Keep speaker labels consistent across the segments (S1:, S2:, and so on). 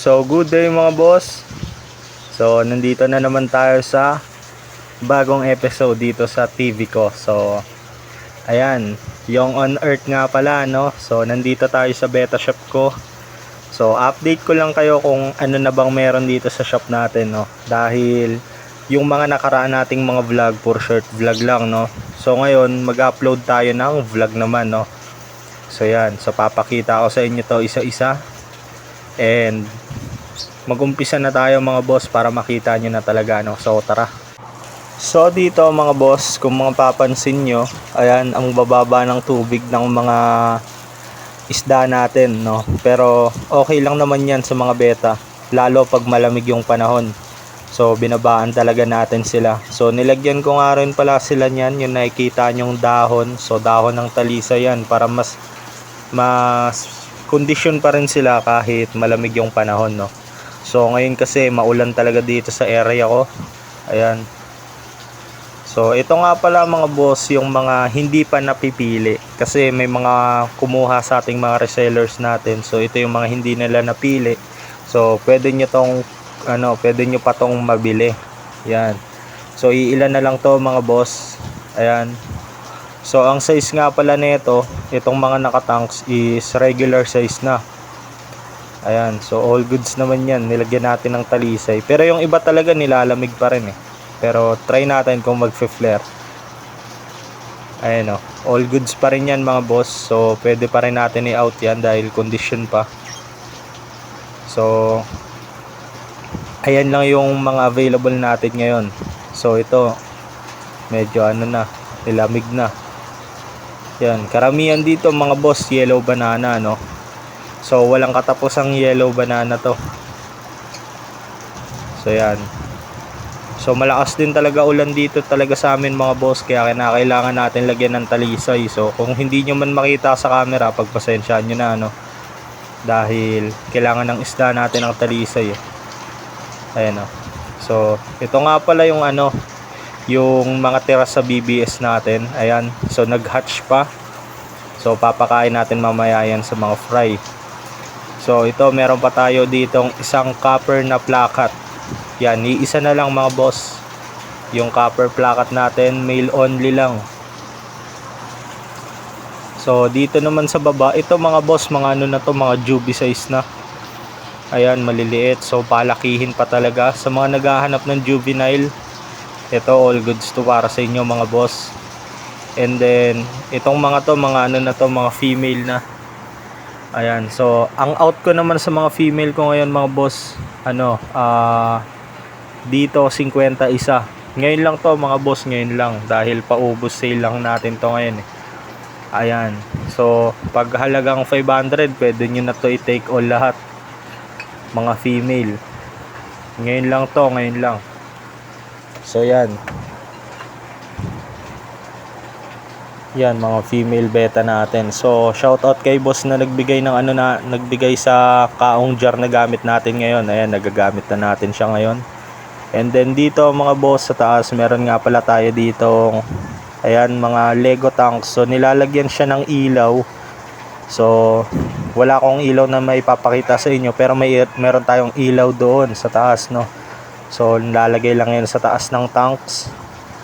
S1: So good day mga boss. So nandito na naman tayo sa bagong episode dito sa TV ko. So ayan, yung on earth nga pala no. So nandito tayo sa beta shop ko. So update ko lang kayo kung ano na bang meron dito sa shop natin no. Dahil yung mga nakaraan nating mga vlog, for short vlog lang no. So ngayon mag-upload tayo ng vlog naman no. So yan, so papakita ko sa inyo to isa-isa. And mag-umpisa na tayo mga boss para makita nyo na talaga no. So tara. So dito mga boss, kung mga papansin nyo, ayan ang bababa ng tubig ng mga isda natin no. Pero okay lang naman yan sa mga beta, lalo pag malamig yung panahon. So binabaan talaga natin sila. So nilagyan ko nga rin pala sila niyan, yung nakikita nyong dahon. So dahon ng talisa yan para mas kondisyon pa rin sila kahit malamig yung panahon no. So ngayon kasi maulan talaga dito sa area ko. Ayan. So ito nga pala mga boss yung mga hindi pa napipili, kasi may mga kumuha sa ating mga resellers natin. So ito yung mga hindi nila napili. So pwede nyo tong pwede nyo pa tong mabili. Yan. So iilan na lang to mga boss. Ayan. So ang size nga pala nito, itong mga nakatanks is regular size na. Ayan, so all goods naman yan. Nilagyan natin ng talisay. Pero yung iba talaga nilalamig pa rin eh. Pero try natin kung mag-flare. Ayan o, all goods pa rin yan mga boss. So pwede pa rin natin i-out yan dahil condition pa. So ayan lang yung mga available natin ngayon. So ito medyo nilamig na. Yan, karamihan dito mga boss yellow banana no. So walang katapusang yellow banana to. So yan. So malakas din talaga ulan dito talaga sa amin mga boss, kaya kailangan natin lagyan ng talisay. So kung hindi nyo man makita sa camera, pagpasensyaan nyo na dahil kailangan ng isda natin ng talisay. Ayan o. So ito nga pala yung yung mga tira sa BBS natin. Ayan, so nag-hatch pa. So papakain natin mamaya yan sa mga fry. So ito meron pa tayo ditong isang copper na plakat. Yan, iisa na lang mga boss. Yung copper plakat natin, male only lang. So dito naman sa baba, ito mga boss, mga na to, mga juvie size na. Ayan, maliliit. So palakihin pa talaga sa mga naghahanap ng juvenile. Ito all goods to para sa inyo mga boss. And then itong mga to, mga mga female na. Ayan, so ang out ko naman sa mga female ko ngayon mga boss, dito 50 isa. Ngayon lang to mga boss, ngayon lang dahil paubos sale lang natin to ngayon eh. Ayan, so pag halagang 500 pwede nyo na to i-take all lahat mga female. Ngayon lang to, ngayon lang. So yan. Yan mga female beta natin. So shoutout kay boss na nagbigay ng nagbigay sa kaong jar na gamit natin ngayon. Ayan, nagagamit na natin siya ngayon. And then dito mga boss sa taas, meron nga pala tayo dito, ayan, mga Lego tanks. So nilalagyan siya ng ilaw. So wala akong ilaw na may papakita sa inyo, pero meron tayong ilaw doon sa taas no. So nilalagay lang yan sa taas ng tanks.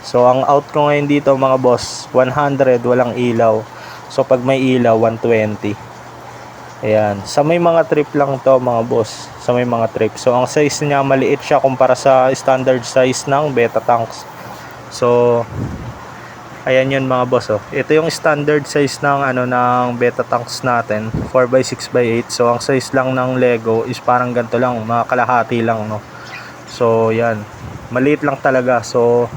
S1: So ang out ko ngayon dito mga boss, 100, walang ilaw. So pag may ilaw, 120. Ayan, sa may mga trip lang to mga boss, sa may mga trip. So ang size niya maliit siya kumpara sa standard size ng beta tanks. So ayan yun mga boss oh. Ito yung standard size ng ng beta tanks natin, 4x6x8. So ang size lang ng Lego is parang ganito lang, mga kalahati lang no. So yan, maliit lang talaga. So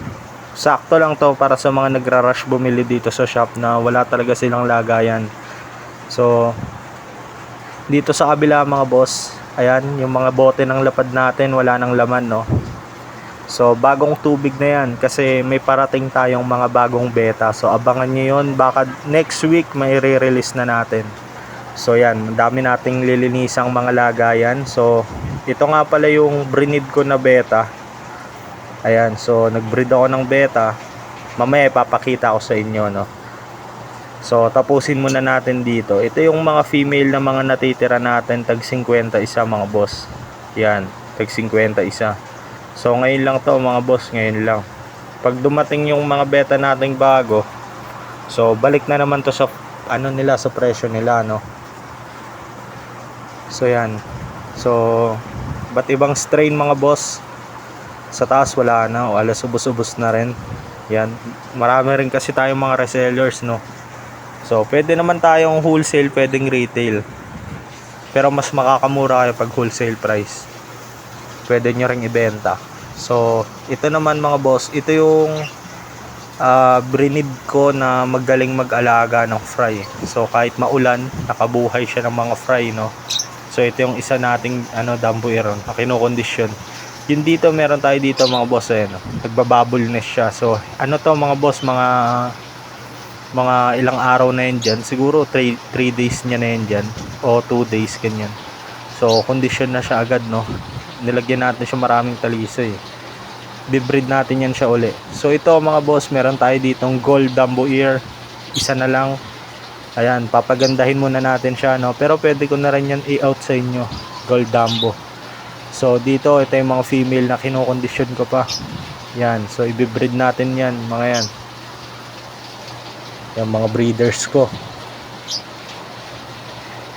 S1: sakto lang to para sa mga nagra-rush bumili dito sa shop na wala talaga silang lagayan. So dito sa kabila mga boss, ayan, yung mga bote ng lapad natin wala nang laman no. So bagong tubig na yan kasi may parating tayong mga bagong beta. So abangan nyo yun, baka next week may re-release na natin. So yan, dami nating lilinisang mga lagayan. So ito nga pala yung brinid ko na beta. Ayan, so nag-breed ako ng beta. Mamaya ipapakita ko sa inyo no. So tapusin muna natin dito. Ito yung mga female na mga natitira natin, tag 50 isa mga boss. Yan, tag 50 isa. So ngayon lang to mga boss, ngayon lang. Pag dumating yung mga beta nating bago, so balik na naman to sa ano nila, sa presyo nila, no. So yan. So ba't ibang strain mga boss? Sa taas wala na, o alas ubos-ubos na rin. Yan, marami rin kasi tayong mga resellers, no. So pwede naman tayong wholesale, pwedeng retail. Pero mas makakamura kayo pag wholesale price. Pwede nyo ring ibenta. So ito naman mga boss, ito yung breed ko na magaling mag-alaga ng fry. So kahit maulan, nakabuhay siya ng mga fry, no. So ito yung isa nating Dumbo Air na kinokondisyon. Yun dito, meron tayo dito mga boss, no? Nagbabubble nest siya. So ano to mga boss, mga ilang araw na yan dyan. Siguro 3 days niya na yan dyan, o 2 days ganyan. So condition na siya agad, no. Nilagyan natin siya maraming taliso bibreed natin yan siya uli. So ito mga boss, meron tayo ditong gold Dumbo Ear, isa na lang. Ayan, papagandahin muna natin siya, no. Pero pwede ko na rin yan i-out sa inyo, gold Dumbo. So dito, ito yung mga female na kinokondisyon ko pa. Yan, so ibibreed natin yan, mga yan. Yung mga breeders ko.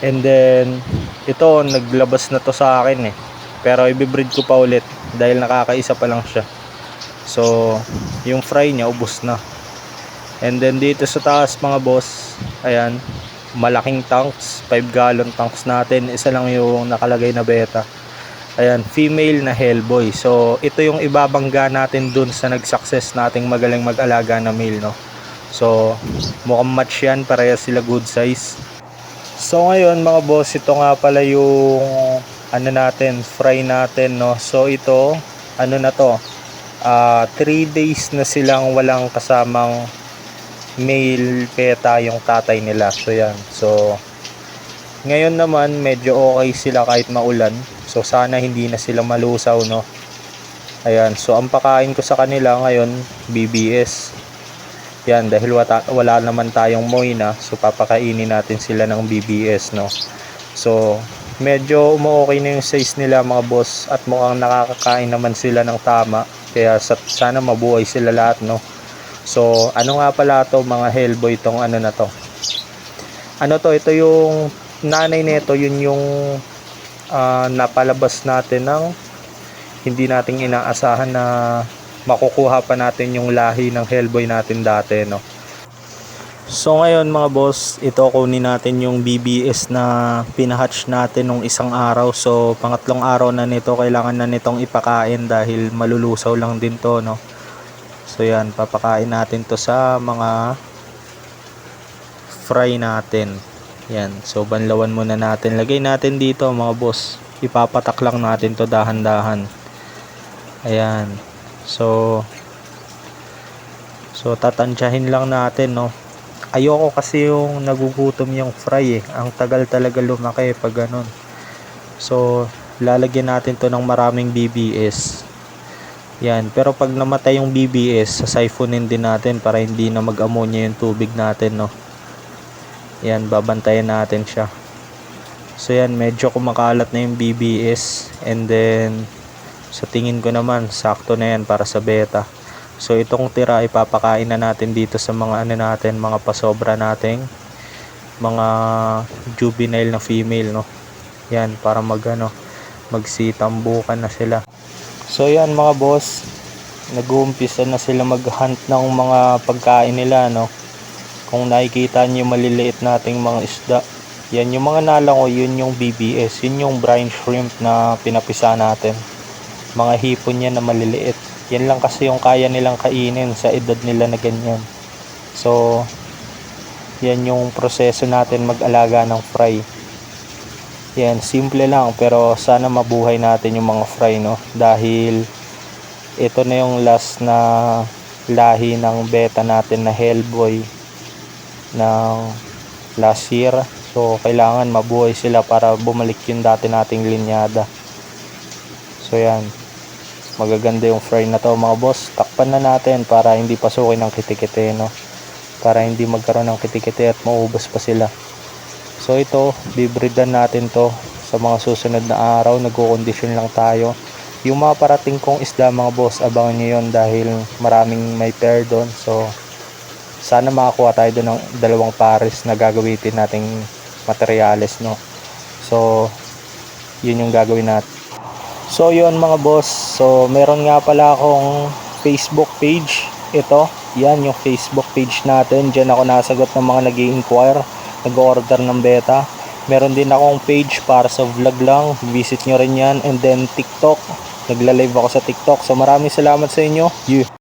S1: And then ito, naglabas na to sa akin pero ibibreed ko pa ulit dahil nakakaisa pa lang siya. So yung fry niya ubos na. And then dito sa taas mga boss, ayan, malaking tanks, 5 gallon tanks natin. Isa lang yung nakalagay na beta. Ayan, female na Hellboy. So ito yung ibabangga natin dun sa nag-success nating magaling mag-alaga na male, no. So mukhang match yan, parehas sila good size. So ngayon mga boss, ito nga pala yung fry natin, no. So ito, na to, 3 days na silang walang kasamang male beta yung tatay nila. So yan, so ngayon naman medyo okay sila kahit maulan. So sana hindi na sila malusaw, no. Ayan, so ang pakain ko sa kanila ngayon, BBS. Yan, dahil wala naman tayong moina, so papakainin natin sila ng BBS, no. So medyo okay na yung size nila mga boss, at mukhang nakakakain naman sila ng tama, kaya sana mabuhay sila lahat, no. So ano nga pala to mga Hellboy, tong na to, ito yung nanay nito, yun yung napalabas natin ng hindi nating inaasahan na makukuha pa natin yung lahi ng Hellboy natin dati, no. So ngayon mga boss, ito kunin natin yung BBS na pinahatch natin nung isang araw. So pangatlong araw na nito, kailangan na nitong ipakain dahil malulusaw lang din to, no. So yan, papakain natin to sa mga fry natin. Yan, so banlawan muna natin, lagay natin dito mga boss, ipapatak lang natin to dahan-dahan. Ayan, so tatansyahin lang natin, no. Ayoko kasi yung nagugutom yung fry ang tagal talaga lumaki pag ganun. So lalagyan natin to ng maraming BBS. Yan, pero pag namatay yung BBS, sasiphonin din natin para hindi na mag-ammonia yung tubig natin, no. Yan, babantayan natin siya. So yan, medyo kumakalat na yung BBS, and then sa tingin ko naman sakto na yan para sa beta. So itong tira ipapakain na natin dito sa mga natin, mga pasobra nating mga juvenile na female, no. Yan, para magsitambukan na sila. So yan mga boss, nag-uumpisa na sila mag-hunt ng mga pagkain nila, no. Kung nakikita niyo maliliit nating mga isda, yan yung mga nalangoy, yun yung BBS, yun yung brine shrimp na pinapisa natin. Mga hipon yan na maliliit. Yan lang kasi yung kaya nilang kainin sa edad nila na ganyan. So yan yung proseso natin mag-alaga ng fry. Yan, simple lang, pero sana mabuhay natin yung mga fry, no. Dahil ito na yung last na lahi ng beta natin na Hellboy ng last year. So kailangan mabuhay sila para bumalik yung dati nating linyada. So yan, magaganda yung fry na to mga boss. Takpan na natin para hindi pasukin ng kitikite, no, para hindi magkaroon ng kitikite at maubos pa sila. So ito, bibreedan natin to sa mga susunod na araw, nagko-condition lang tayo. Yung mga parating kong isda mga boss, abangan nyo yun dahil maraming may pair doon. So sana makakuha tayo doon ng 2 pares na gagamitin nating materyales, no. So yun yung gagawin natin. So yun mga boss, so meron nga pala akong Facebook page. Ito, yan yung Facebook page natin. Diyan ako nasagot ng mga nag-i-inquire, nag-order ng beta. Meron din akong page para sa vlog lang, visit nyo rin yan. And then TikTok, nagla-live ako sa TikTok. So maraming salamat sa inyo.